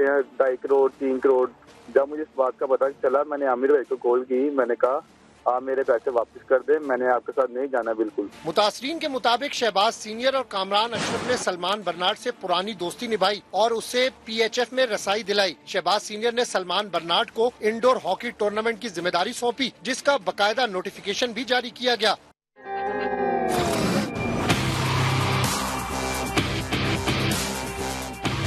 हैं 2.5 करोड़ 3 करोड़। जब मुझे इस बात का पता चला मैंने आमिर भाई को कॉल की, मैंने कहा आप मेरे पैसे वापस कर दें, मैंने आपके साथ नहीं जाना बिल्कुल। मुतासरीन के मुताबिक शहबाज सीनियर और कामरान अशरफ ने सलमान बर्नार्ड से पुरानी दोस्ती निभाई और उससे PHF में रसाई दिलाई। शहबाज सीनियर ने सलमान बर्नार्ड को इंडोर हॉकी टूर्नामेंट की जिम्मेदारी सौंपी, जिसका बकायदा नोटिफिकेशन भी जारी किया गया।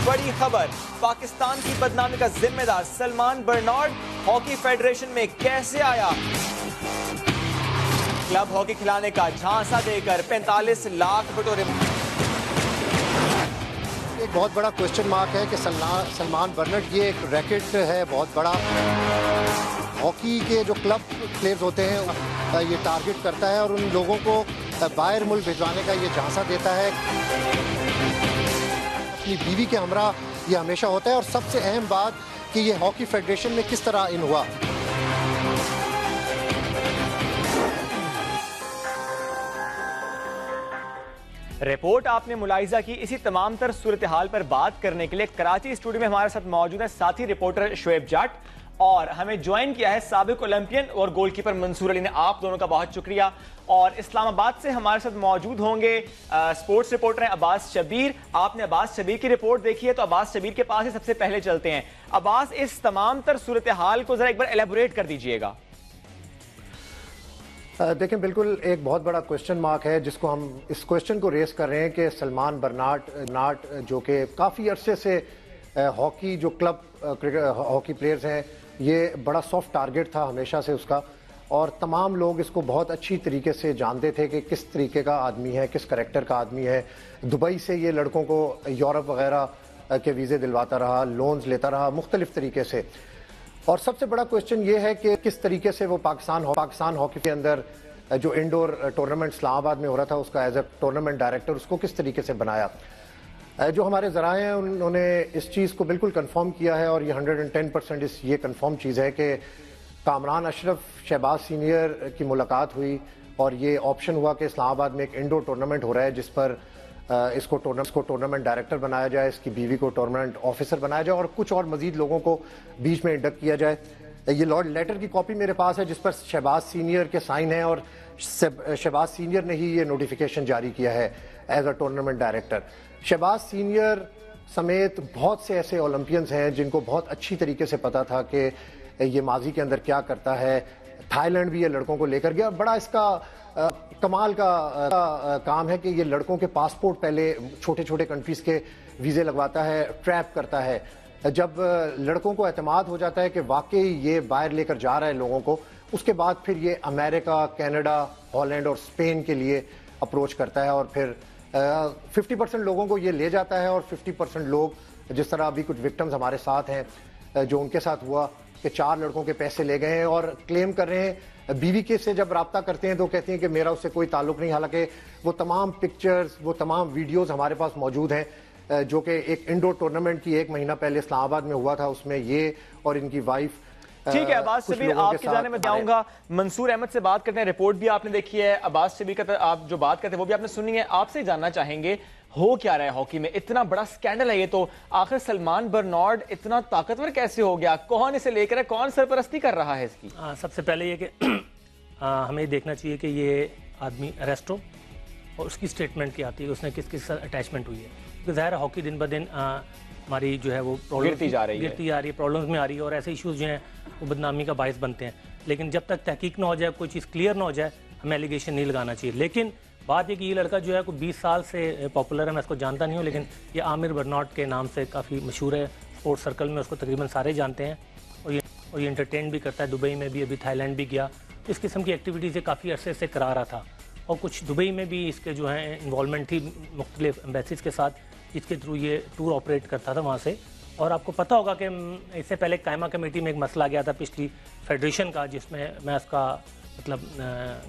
बड़ी खबर, पाकिस्तान की बदनामी का जिम्मेदार सलमान बर्नार्ड हॉकी फेडरेशन में कैसे आया? क्लब हॉकी खिलाने का झांसा देकर 45 लाख बटोरे। एक बहुत बड़ा क्वेश्चन मार्क है कि सलमान बर्नार्ड ये एक रैकेट है बहुत बड़ा, हॉकी के जो क्लब प्लेयर्स होते हैं ये टारगेट करता है और उन लोगों को बाहर मुल्क भिजवाने का ये झांसा देता है। अपनी बीवी के हमरा ये हमेशा होता है और सबसे अहम बात कि ये हॉकी फेडरेशन में किस तरह इन हुआ। रिपोर्ट आपने मुलाहिजा की। इसी तमाम तर सूरत हाल पर बात करने के लिए कराची स्टूडियो में हमारे साथ मौजूद है साथी रिपोर्टर शुएब जाट और हमें ज्वाइन किया है साबिक ओलंपियन और गोलकीपर मंसूर अली ने। आप दोनों का बहुत शुक्रिया। और इस्लामाबाद से हमारे साथ मौजूद होंगे स्पोर्ट्स रिपोर्टर हैं अब्बास शबीर। आपने अब्बास शबीर की रिपोर्ट देखी है तो अब्बास शबीर के पास ही सबसे पहले चलते हैं। अब्बास, इस तमाम तर सूरत हाल को जरा एक बार एलेबोरेट कर दीजिएगा। देखें, बिल्कुल एक बहुत बड़ा क्वेश्चन मार्क है जिसको हम इस क्वेश्चन को रेस कर रहे हैं कि सलमान बर्नार्ड जो कि काफ़ी अरसे से हॉकी जो क्लब हॉकी प्लेयर्स हैं ये बड़ा सॉफ्ट टारगेट था हमेशा से उसका, और तमाम लोग इसको बहुत अच्छी तरीके से जानते थे कि किस तरीके का आदमी है, किस करैक्टर का आदमी है। दुबई से ये लड़कों को यूरोप वगैरह के वीज़े दिलवाता रहा, लोन्स लेता रहा मुख्तलिफ तरीके से। और सबसे बड़ा क्वेश्चन ये है कि किस तरीके से वो पाकिस्तान हॉकी के अंदर जो इंडोर टूर्नामेंट इस्लामाबाद में हो रहा था उसका एज ए टूर्नामेंट डायरेक्टर उसको किस तरीके से बनाया। जो हमारे ज़राए हैं उन्होंने इस चीज़ को बिल्कुल कंफर्म किया है और ये 110% ये कंफर्म चीज़ है कि कामरान अशरफ शहबाज सीनियर की मुलाकात हुई और ये ऑप्शन हुआ कि इस्लामाबाद में एक इंडोर टूर्नामेंट हो रहा है जिस पर इसको टूर्नामेंट डायरेक्टर बनाया जाए, इसकी बीवी को टूर्नामेंट ऑफिसर बनाया जाए और कुछ और मजीद लोगों को बीच में इंडक्ट किया जाए। ये लॉर्ड लेटर की कॉपी मेरे पास है जिस पर शहबाज सीनियर के साइन है और शहबाज सीनियर ने ही ये नोटिफिकेशन जारी किया है as a tournament director. Shahbaz senior समेत बहुत से ऐसे ओलंपियंस हैं जिनको बहुत अच्छी तरीके से पता था कि ये माजी के अंदर क्या करता है। थाईलैंड भी ये लड़कों को लेकर गया। बड़ा इसका कमाल का काम है कि ये लड़कों के पासपोर्ट पहले छोटे छोटे कंट्रीज के वीज़े लगवाता है, ट्रैप करता है। जब लड़कों को एतमाद हो जाता है कि वाकई ये बाहर लेकर जा रहा है लोगों को, उसके बाद फिर ये अमेरिका, कनाडा, हॉलैंड और स्पेन के लिए अप्रोच करता है और फिर 50% लोगों को ये ले जाता है और 50% लोग, जिस तरह अभी कुछ विक्टिम्स हमारे साथ हैं जो उनके साथ हुआ कि 4 लड़कों के पैसे ले गए हैं और क्लेम कर रहे हैं। बीवी के से जब राब्ता करते हैं तो कहती हैं कि मेरा उससे कोई ताल्लुक नहीं, हालांकि वो तमाम पिक्चर्स, वो तमाम वीडियोस हमारे पास मौजूद हैं जो कि एक इंडोर टूर्नामेंट की 1 महीना पहले इस्लामाबाद में हुआ था, उसमें ये और इनकी वाइफ। ठीक है अब्बास शबीर, आपकी जाने में जाऊंगा। मंसूर अहमद से बात करते हैं। रिपोर्ट भी आपने देखी है, अब्बास शबीर का आप जो बात करते हैं वो भी आपने सुनी है। आपसे जानना चाहेंगे हो क्या रहा है हॉकी में? इतना बड़ा स्कैंडल है ये तो। आखिर सलमान बर्नार्ड इतना ताकतवर कैसे हो गया? कौन इसे लेकर है? कौन सरपरस्ती कर रहा है इसकी? सबसे पहले ये कि हमें देखना चाहिए कि ये आदमी अरेस्ट हो और उसकी स्टेटमेंट क्या आती है, उसने किस किस अटैचमेंट हुई है। क्योंकि ज़ाहिर है हॉकी दिन ब दिन हमारी जो है वो गिरती जा रही है, प्रॉब्लम्स में आ रही है और ऐसे इश्यूज जो हैं वो बदनामी का बायस बनते हैं। लेकिन जब तक तहकीक ना हो जाए, कोई चीज़ क्लियर ना हो जाए, हमें एलिगेशन नहीं लगाना चाहिए। लेकिन बात ये कि ये लड़का जो है कोई 20 साल से पॉपुलर है, मैं इसको जानता नहीं हूँ, लेकिन ये आमिर बर्नार्ड के नाम से काफ़ी मशहूर है। स्पोर्ट्स सर्कल में उसको तकरीबन सारे जानते हैं और ये एंटरटेन भी करता है। दुबई में भी, अभी थाईलैंड भी गया। इस किस्म की एक्टिविटीज़ काफ़ी अरसे से करा रहा था और कुछ दुबई में भी इसके जो है इन्वॉल्वमेंट थी मुख्तलिफ एम्बेसीज के साथ, जिसके थ्रू ये टूर ऑपरेट करता था वहाँ से। और आपको पता होगा कि इससे पहले कायमा कमेटी में एक मसला गया था पिछली फेडरेशन का, जिसमें मैं उसका मतलब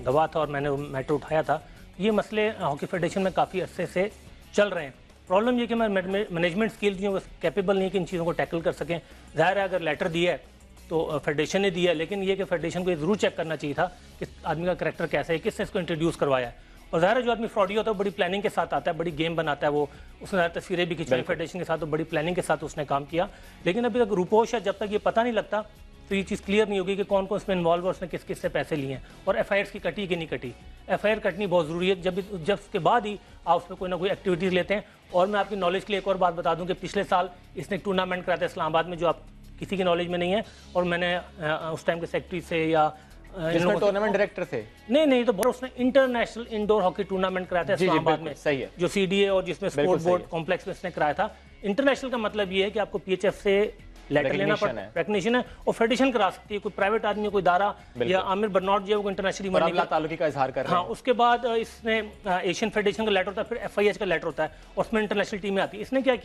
गवाह था और मैंने मैटर उठाया था। ये मसले हॉकी फेडरेशन में काफ़ी अरसे से चल रहे हैं। प्रॉब्लम ये कि मैनेजमेंट स्किल जो कैपेबल नहीं है कि इन चीज़ों को टैकल कर सकें। ज़ाहिर है अगर लेटर दिया है तो फेडरेशन ने दिया है, लेकिन ये कि फेडरेशन को ये ज़रूर चेक करना चाहिए था कि आदमी का करैक्टर कैसा है, किसने इसको इंट्रोड्यूस करवाया है। اور ظاہر ہے جو آدمی فراڈی ہوتا ہے وہ بڑی پلاننگ کے ساتھ آتا ہے, بڑی گیم بناتا ہے, وہ اس نے ظاہر تصویریں بھی کھینچوائی فیڈریشن کے ساتھ, تو بڑی پلاننگ کے ساتھ اس نے کام کیا. لیکن ابھی تک روپوش ہے, جب تک یہ پتہ نہیں لگتا تو یہ چیز کلیئر نہیں ہوگی کہ کون کون اس میں انوالو ہے, اس نے کس کس سے پیسے لیے ہیں, اور ایف آئی آرس کی کٹی کہ نہیں کٹی. ایف آئی آر کٹنی بہت ضروری ہے, جب اس کے بعد ہی آپ اس میں کوئی نہ کوئی ایکٹیویٹیز لیتے ہیں. اور میں آپ کی نالج کے لیے ایک اور بات بتا دوں کہ پچھلے سال اس نے ایک ٹورنامنٹ کرایا تھا اسلام آباد میں, جو آپ کسی کی نالج میں نہیں ہے, اور میں نے اس ٹائم کے سیکرٹری سے یا ٹورنامنٹ ڈائریکٹر تھے, نہیں تو اس نے انٹرنیشنل انڈور ہاکی ٹورنامنٹ کرایا تھا اسلام آباد میں, جو سی ڈی اے اور جس میں اسپورٹ بورڈ کمپلیکس میں اس نے کرایا تھا. انٹرنیشنل کا مطلب یہ ہے کہ آپ کو پی ایچ ایف سے لیٹر لینا پڑتا ہے, ریکگنیشن ہے, اور فیڈریشن کرا سکتی ہے, کوئی پرائیویٹ آدمی, کوئی ادارہ, یا عامر برناٹ جو ہے وہ انٹرنیشنلی اللہ تعلقی کا اظہار کر رہے ہیں. ہاں, اس کے بعد اس نے ایشین فیڈریشن کا لیٹر ہوتا ہے, پھر ایف آئی ایچ کا لیٹر ہوتا ہے, اور اس میں انٹرنیشنل ٹیمیں آتی ہیں. اس نے کیا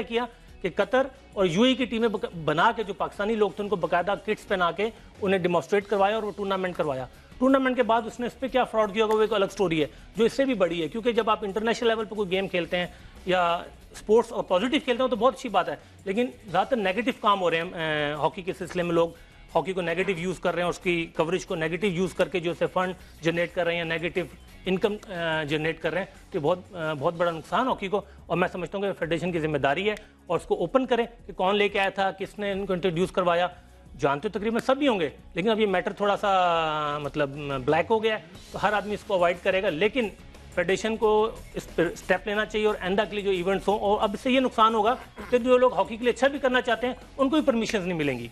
کیا کہ قطر اور یو اے کی ٹیمیں بنا کے, جو پاکستانی لوگ تھے ان کو باقاعدہ کٹس پہنا کے انہیں ڈیمونسٹریٹ کروایا اور وہ ٹورنامنٹ کروایا. ٹورنامنٹ کے بعد اس نے اس پہ کیا فراڈ کیا ہوگا وہ ایک الگ سٹوری ہے, جو اس سے بھی بڑی ہے, کیونکہ جب آپ انٹرنیشنل لیول پہ کوئی گیم کھیلتے ہیں یا اسپورٹس اور پازیٹیو کھیلتے ہیں تو بہت اچھی بات ہے, لیکن زیادہ تر نیگیٹو کام ہو رہے ہیں ہاکی کے سلسلے میں. لوگ ہاکی کو نیگیٹو یوز کر رہے ہیں, اس کی کوریج کو نیگیٹو یوز کر کے جو اسے فنڈ جنریٹ کر رہے ہیں, نیگیٹو انکم جنریٹ کر رہے ہیں, تو بہت بڑا نقصان ہاکی کو. اور میں سمجھتا ہوں کہ فیڈریشن کی ذمہ داری ہے, اور اس کو اوپن کریں کہ کون لے کے آیا تھا, کس نے ان کو انٹروڈیوس کروایا. جانتے تو تقریباً سب بھی ہوں گے, لیکن اب یہ میٹر تھوڑا سا مطلب بلیک ہو گیا ہے, تو ہر آدمی اس کو اوائڈ کرے گا. لیکن فیڈریشن کو اس پہ اسٹیپ لینا چاہیے, اور آئندہ کے لیے جو ایونٹس ہوں, اور اب اس سے یہ نقصان ہوگا کہ جو لوگ ہاکی کے لیے اچھا بھی کرنا چاہتے ہیں ان کو بھی پرمیشنز نہیں ملیں گی.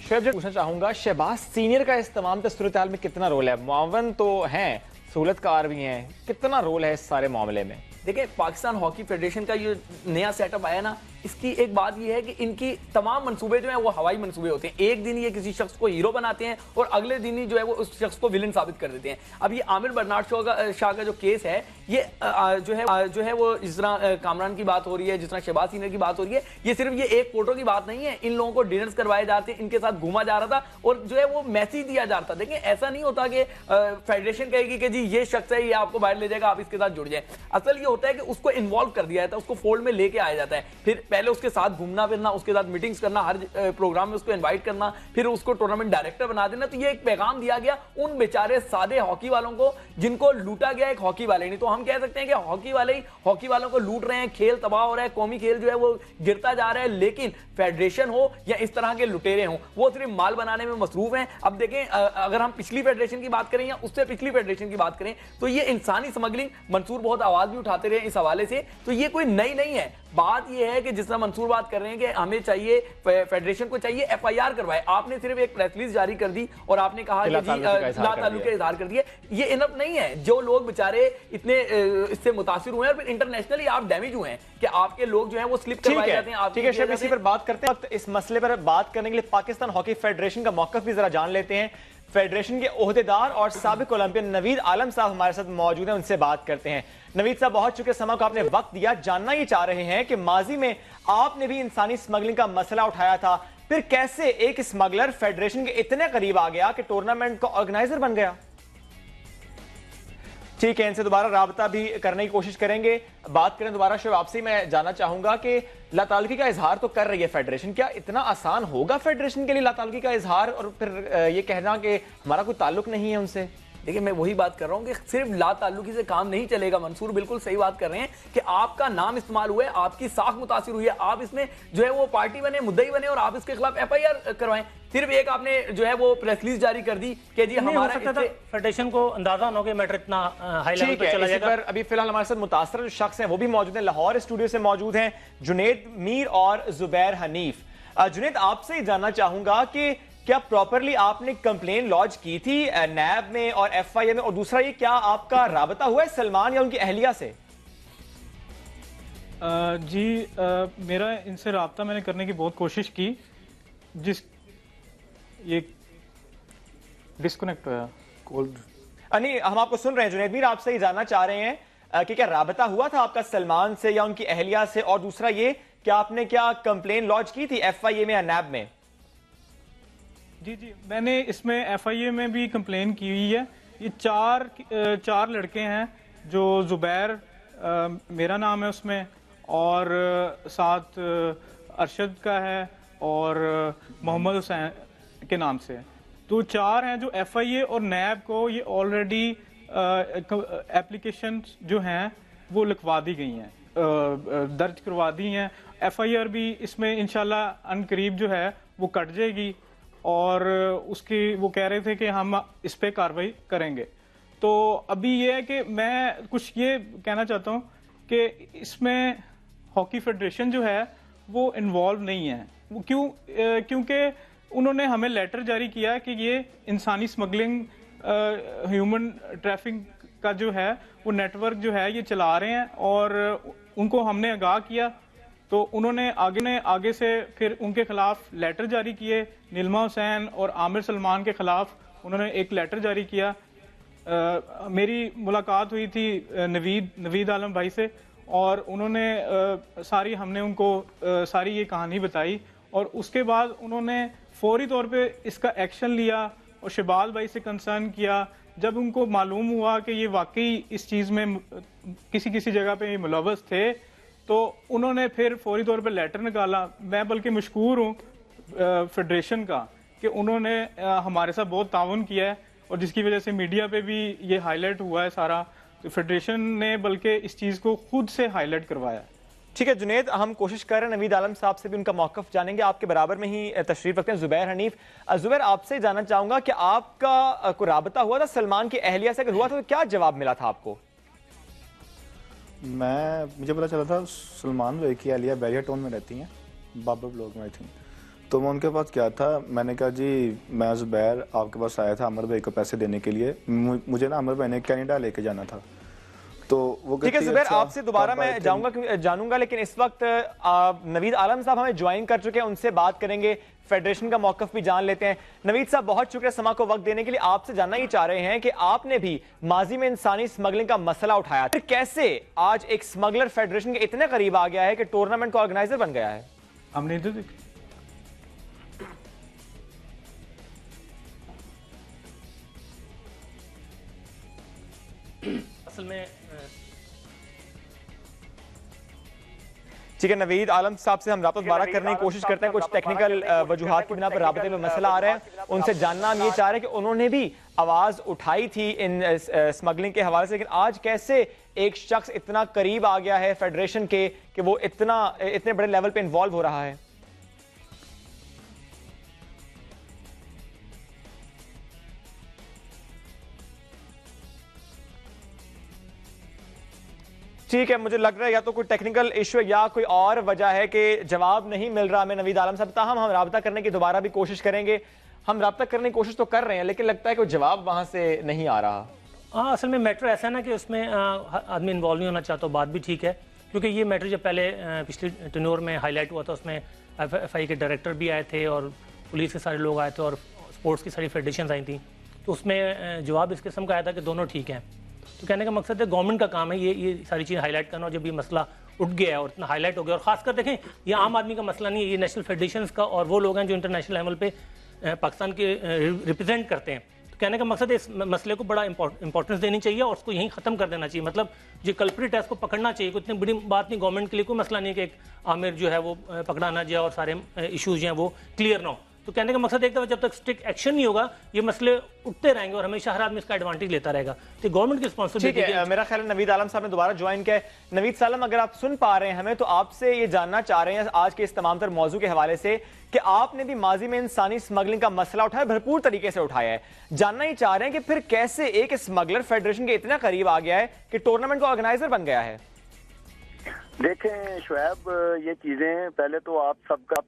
شعیب جی پوچھنا چاہوں گا, شہباز سینئر کا اس تمام صورتحال میں کتنا رول ہے؟ معاون تو ہیں, سہولت کار بھی ہیں, کتنا رول ہے اس سارے معاملے میں؟ دیکھیں, پاکستان ہاکی فیڈریشن کا یہ نیا سیٹ اپ آیا نا, اس کی ایک بات یہ ہے کہ ان کی تمام منصوبے جو ہیں وہ ہوائی منصوبے ہوتے ہیں. ایک دن یہ کسی شخص کو ہیرو بناتے ہیں اور اگلے دن ہی جو ہے وہ اس شخص کو ولن ثابت کر دیتے ہیں. اب یہ عامر برنارڈ شاہ کا جو کیس ہے, یہ جو ہے وہ جس طرح کامران کی بات ہو رہی ہے, جس طرح شہباز سینئر کی بات ہو رہی ہے, یہ صرف یہ ایک فوٹو کی بات نہیں ہے. ان لوگوں کو ڈنرز کروائے جاتے ہیں, ان کے ساتھ گھوما جا رہا تھا, اور جو ہے وہ میسیج دیا جا رہا تھا. دیکھیں, ایسا نہیں ہوتا کہ فیڈریشن کہے گی کہ جی یہ شخص ہے, یہ آپ کو باہر لے جائے گا, آپ اس کے ساتھ جڑ جائیں. اصل یہ ہوتا ہے کہ اس کو انوالو کر دیا جاتا ہے, اس کو فولڈ میں لے کے آیا جاتا ہے, پھر پہلے اس کے ساتھ گھومنا پھرنا, اس کے ساتھ میٹنگز کرنا, ہر پروگرام میں اس کو انوائٹ کرنا, پھر اس کو ٹورنامنٹ ڈائریکٹر بنا دینا. تو یہ ایک پیغام دیا گیا ان بیچارے سادے ہاکی والوں کو جن کو لوٹا گیا ایک ہاکی والے. نہیں تو ہم کہہ سکتے ہیں کہ ہاکی والے ہی ہاکی والوں کو لوٹ رہے ہیں, کھیل تباہ ہو رہا ہے, قومی کھیل جو ہے وہ گرتا جا رہا ہے. لیکن فیڈریشن ہو یا اس طرح کے لٹیرے ہوں, وہ صرف مال بنانے میں مصروف ہیں. اب دیکھیں, اگر ہم پچھلی فیڈریشن کی بات کریں یا اس سے پچھلی فیڈریشن کی بات کریں, تو یہ انسانی سمگلنگ, منصور بہت آواز بھی اٹھاتے رہے اس حوالے سے, تو یہ کوئی نئی نہیں ہے. بات یہ ہے کہ جس طرح منصور بات کر رہے ہیں کہ ہمیں چاہیے, فیڈریشن کو چاہیے ایف آئی آر کروائے. آپ نے صرف ایک پریس ریلیز جاری کر دی اور آپ نے کہا کہ جی لا تعلق کا اظہار کر دیا. یہ انف نہیں ہے. جو لوگ بیچارے اتنے اس سے متاثر ہوئے ہیں اور پھر انٹرنیشنلی آپ ڈیمیج ہوئے ہیں کہ آپ کے لوگ جو ہیں وہ سلپ کروائے جاتے ہیں. ٹھیک ہے شیخ, اسی پر بات کرتے ہیں. اس مسئلے پر بات کرنے کے لیے پاکستان ہاکی فیڈریشن کا موقف بھی ذرا جان لیتے ہیں. فیڈریشن کے عہدیدار اور سابق اولمپئن نوید عالم صاحب ہمارے ساتھ موجود ہیں, ان سے بات کرتے ہیں. نوید صاحب, بہت شکریہ سما کو آپ نے وقت دیا. جاننا یہ چاہ رہے ہیں کہ ماضی میں آپ نے بھی انسانی سمگلنگ کا مسئلہ اٹھایا تھا, پھر کیسے ایک اسمگلر فیڈریشن کے اتنے قریب آ گیا کہ ٹورنامنٹ کا آرگنائزر بن گیا؟ ٹھیک ہے, ان سے دوبارہ رابطہ بھی کرنے کی کوشش کریں گے, بات کریں دوبارہ. شعیب, آپ سے میں جاننا چاہوں گا کہ لاتعلقی کا اظہار تو کر رہی ہے فیڈریشن, کیا اتنا آسان ہوگا فیڈریشن کے لیے لاتعلقی کا اظہار اور پھر یہ کہنا کہ ہمارا کوئی تعلق نہیں ہے ان سے؟ دیکھیں, میں وہی بات کر رہا ہوں کہ صرف لا تعلقی سے کام نہیں چلے گا. منصور بالکل صحیح بات کر رہے ہیں کہ آپ کا نام استعمال ہوا ہے, آپ کی ساکھ متاثر ہوئی ہے, آپ اس میں جو ہے وہ پارٹی بنے, مدعی بنے, اور آپ اس کے خلاف ایف آئی آر کروائیں. صرف ایک آپ نے جو ہے وہ پریس ریلیز جاری کر دی کہ جی ہمارا فیڈریشن کو اندازہ نہ ہو کہ میٹر اتنا ہائی لیول پہ چلا جائے گا. ابھی فی الحال ہمارے ساتھ متاثر جو شخص ہیں وہ بھی موجود ہیں, لاہور اسٹوڈیو سے موجود ہیں, جنید میر اور زبیر حنیف. جنید, آپ سے ہی جاننا چاہوں گا کہ کیا پراپرلی آپ نے کمپلین لانچ کی تھی نیب میں اور ایف آئی اے میں, اور دوسرا یہ کیا آپ کا رابطہ ہوا ہے سلمان یا ان کی اہلیہ سے؟ جی, میرا ان سے رابطہ میں نے کرنے کی بہت کوشش کی, جس یہ ڈسکنیکٹ ہوا کال. نہیں, ہم آپ کو سن رہے ہیں. جنید میر, آپ سے ہی جاننا چاہ رہے ہیں کہ کیا رابطہ ہوا تھا آپ کا سلمان سے یا ان کی اہلیہ سے, اور دوسرا یہ کہ آپ نے کیا کمپلین لانچ کی تھی ایف آئی اے میں یا نیب میں؟ جی, میں نے اس میں ایف آئی اے میں بھی کمپلین کی ہوئی ہے. یہ چار لڑکے ہیں, جو زبیر میرا نام ہے اس میں, اور ساتھ ارشد کا ہے, اور محمد حسین کے نام سے. تو چار ہیں جو ایف آئی اے اور نیب کو یہ آلریڈی एप्लीकेशन जो हैं वो लिखवा दी गई हैं, दर्ज करवा दी हैं। FIR भी इसमें इंशाल्लाह अनकरीब जो है वो कट जाएगी और उसकी वो कह रहे थे कि हम इस पे कार्रवाई करेंगे। तो अभी ये है कि मैं कुछ ये कहना चाहता हूँ कि इसमें हॉकी फेडरेशन जो है वो इन्वॉल्व नहीं है। वो क्योंकि उन्होंने हमें लेटर जारी किया कि ये इंसानी स्मगलिंग, ह्यूमन ट्रैफिकिंग का जो है वो नेटवर्क जो है ये चला रहे हैं और उनको हमने आगाह किया। तो उन्होंने आगे से फिर उनके खिलाफ लेटर जारी किए। नीलमा हुसैन और आमिर सलमान के खिलाफ उन्होंने एक लेटर जारी किया। मेरी मुलाकात हुई थी नवीद आलम भाई से और उन्होंने हमने उनको सारी ये कहानी बताई और उसके बाद उन्होंने फौरी तौर पे इसका एक्शन लिया और शहबाज भाई से कंसर्न किया। जब उनको मालूम हुआ कि ये वाकई इस चीज़ में किसी जगह पे मुलव्वस थे तो उन्होंने फिर फौरी तौर पे लेटर निकाला। मैं बल्कि मशकूर हूँ फेडरेशन का कि उन्होंने हमारे साथ बहुत ताउन किया है और जिसकी वजह से मीडिया पे भी ये हाईलाइट हुआ है सारा। तो फेडरेशन ने बल्कि इस चीज़ को खुद से हाईलाइट करवाया। ठीक है जुनेद, हम कोशिश कर रहे हैं नवीद आलम साहब से भी उनका मौक़िफ़ जानेंगे। आपके बराबर में ही तशरीफ रखते हैं ज़ुबैर हनीफ। ज़ुबैर, आपसे जानना चाहूँगा कि आपका कोई राबता हुआ था सलमान की अहलिया से? अगर हुआ था तो क्या जवाब मिला था आपको? मुझे पता चला था सलमान भाई की अहलिया बैरिया टाउन में रहती हैं, बाबर ब्लॉक में आई थिंक। तो मैं उनके पास क्या था, मैंने कहा जी मैं ज़ुबैर आपके पास आया था अमर भाई को पैसे देने के लिए, मुझे ना अमर भाई ने कनाडा लेके जाना था। तो वो ठीक है ज़ुबैर, आपसे दोबारा मैं जानूंगा, लेकिन इस वक्त नवीद आलम साहब हमें ज्वाइन कर चुके हैं, उनसे बात करेंगे, फेडरेशन का मौक़िफ़ भी जान लेते हैं। नवीद साहब, बहुत शुक्रिया समा को वक्त देने के लिए। आपसे जानना ही चाह रहे हैं कि आपने भी माजी में इंसानी स्मगलिंग का मसला उठाया, फिर कैसे आज एक स्मगलर फेडरेशन के इतने करीब आ गया है कि टूर्नामेंट का ऑर्गेनाइजर बन गया है? हमने तो असल में ठीक है, नवीद आलम साहब से हम राब्ता दोबारा करने की कोशिश करते हैं। कुछ टेक्निकल वजूहात की बिना पर राब्ते में मसला आ रहा है, उनसे जानना हम ये चाह रहे हैं कि उन्होंने भी आवाज़ उठाई थी इन स्मगलिंग के हवाले से, लेकिन आज कैसे एक शख्स इतना करीब आ गया है फेडरेशन के कि वो इतने बड़े लेवल पे इन्वॉल्व हो रहा है? ठीक है, मुझे लग रहा है या तो कोई टेक्निकल इशू है या कोई और वजह है कि जवाब नहीं मिल रहा हमें नवीद आलम साहब। ताहम हम राब्ता करने की दोबारा भी कोशिश करेंगे। हम राब्ता करने की कोशिश तो कर रहे हैं लेकिन लगता है कि जवाब वहां से नहीं आ रहा। हाँ, असल में मैटर ऐसा है ना कि उसमें आदमी इन्वॉल्व नहीं होना चाहता, बात भी ठीक है, क्योंकि ये मैटर जब पहले पिछले टेन्योर में हाईलाइट हुआ था उसमें FI के डायरेक्टर भी आए थे और पुलिस के सारे लोग आए थे और स्पोर्ट्स की सारी फेडरेशन आई थी। तो उसमें जवाब इस किस्म का आया था कि दोनों ठीक हैं। तो कहने का मकसद है गवर्नमेंट का काम है ये सारी चीज़ हाईलाइट करना, और जब ये मसला उठ गया है और इतना हाईलाइट हो गया, और खासकर देखें ये आम आदमी का मसला नहीं है, ये नेशनल फेडरेशंस का और वो लोग हैं जो इंटरनेशनल लेवल पे पाकिस्तान के रिप्रेजेंट करते हैं। तो कहने का मकसद है इस मसले को बड़ा इंपॉर्टेंस देनी चाहिए और उसको यहीं ख़त्म कर देना चाहिए। मतलब जो कल्प्रिट है उसको पकड़ना चाहिए। कोई इतनी बड़ी बात नहीं, गवर्नमेंट के लिए कोई मसला नहीं है कि एक आमिर जो है वो पकड़ा ना जाए और सारे इशूज़ जो हैं वो क्लियर ना हो। तो कहने का मकसद एक दफ़ा जब तक स्ट्रिक्ट एक्शन नहीं होगा ये मसले उठते रहेंगे और हमेशा हर आदमी इसका एडवांटेज लेता रहेगा। तो गवर्नमेंट की रिस्पॉन्सिबिलिटी है। मेरा ख्याल है नवीद आलम साहब ने दोबारा ज्वाइन किया है। नवीद सालम, अगर आप सुन पा रहे हैं हमें, तो आपसे ये जानना चाह रहे हैं आज के इस तमाम तर मौजू के हवाले से कि आपने भी माजी में इंसानी स्मगलिंग का मसला उठाया, भरपूर तरीके से उठाया है। जानना ही चाह रहे हैं कि फिर कैसे एक स्मगलर फेडरेशन के इतना करीब आ गया है कि टूर्नामेंट का ऑर्गेनाइजर बन गया है? देखें शुएब, ये चीज़ें पहले तो आप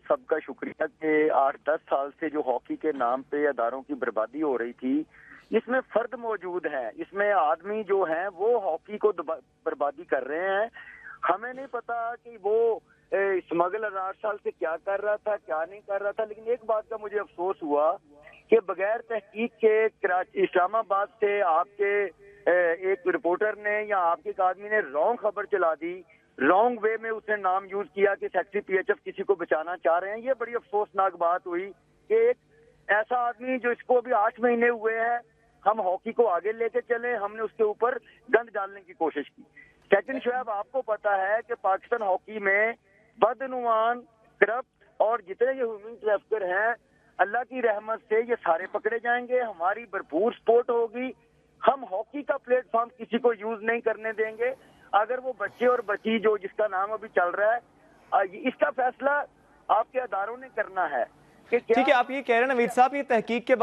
सबका शुक्रिया कि 8-10 साल से जो हॉकी के नाम पे अदारों की बर्बादी हो रही थी, इसमें फर्द मौजूद है, इसमें आदमी जो हैं वो हॉकी को बर्बादी कर रहे हैं। हमें नहीं पता कि वो स्मगलर 8 साल से क्या कर रहा था क्या नहीं कर रहा था, लेकिन एक बात का मुझे अफसोस हुआ कि बगैर तहकीक के कराची इस्लामाबाद से आपके एक रिपोर्टर ने या आपके एक आदमी ने रॉन्ग खबर चला दी, रॉन्ग वे में उसने नाम यूज किया कि सेक्रेटरी PHF किसी को बचाना चाह रहे हैं। ये बड़ी अफसोसनाक बात हुई कि एक ऐसा आदमी जो इसको भी 8 महीने हुए हैं, हम हॉकी को आगे लेके चले, हमने उसके ऊपर गंद डालने की कोशिश की। सेकंड शुएब, आपको पता है कि पाकिस्तान हॉकी में बदनुमान, करप्ट और जितने ये ह्यूमन ट्रैफिकर हैं, अल्लाह की रहमत से ये सारे पकड़े जाएंगे, हमारी भरपूर सपोर्ट होगी। ہم ہاکی کا پلیٹ فارم کسی کو یوز نہیں کرنے دیں گے. اگر وہ بچے اور بچی جو جس کا نام ابھی چل رہا ہے, اس کا فیصلہ آپ کے اداروں نے کرنا ہے. ٹھیک ہے, آپ یہ کہہ رہے ہیں نوید صاحب, یہ تحقیق کے